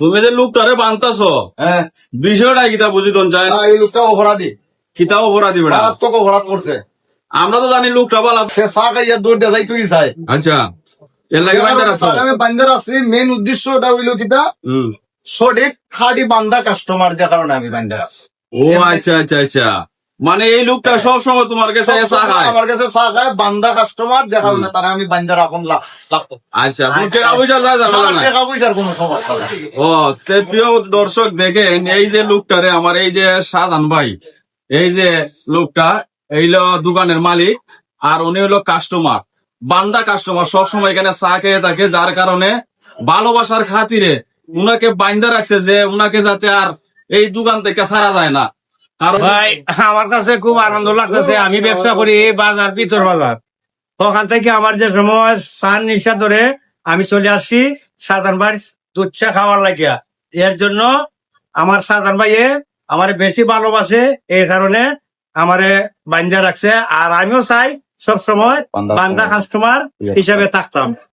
তুমি যে লোকটারে বানতাছ হ্যাঁ বিষয়টা কিতা বুঝি দন চাই এই লোকটা অপরাধী, কিতা অপরাধী বেড়া মারাত্মক অপরাধ করছে। আমরা তো জানি লোকটা বালা। সে চা খাইয়া দৌড় দিয়ে যাই তুই চাই আচ্ছা এর লাগে বাইন্দা আছো আমি বান্দার আছি। মেন উদ্দেশ্য এটা হইলো কিতা, হুম। সঠিক খাঁটি বান্দা কাস্টমার, যে কারণে আমি বান্দার আছি। ও আচ্ছা আচ্ছা আচ্ছা, মানে এই লোকটা সব সময় তোমার কাছে এসে চা খায়। আমার কাছে চা খায়, বান্দা কাস্টমার, যে কারণে তারা আমি বান্দার আপন লাগতো। আচ্ছা কোনো টাকা পয়সা যায় জানো না? টাকা পয়সার কোনো সমস্যা নাই। ও তে প্রিয় দর্শক দেখেন, এই যে লোকটারে আমার এই যে শাহজাহান ভাই, এই যে লোকটা এইলো দোকানের মালিক, আর উনি হলো কাস্টমার, বান্দা কাস্টমার, সবসময় এখানে চা খেয়ে থাকে, যার কারণে ভালোবাসার খাতিরে উনাকে বাইন্দা রাখছে যে উনাকে যাতে আর এই দোকান থেকে ছাড়া যায় না। কারণ ভাই আমার কাছে খুব আনন্দ লাগতেছে। আমি ব্যবসা করি এই বাজার, পিতর বাজার। ওখান থেকে আমার যে সময় সান নিশা ধরে আমি চলে আসছি সাধারণ ভাই দুধ চা খাওয়ার লাগিয়া। এর জন্য আমার সাধারণ ভাইয়ে আমারে বেশি ভালোবাসে, এই কারণে আমারে বান্ধা রাখছে। আর আমিও চাই সব সময় বান্দা কাস্টমার হিসাবে থাকতাম।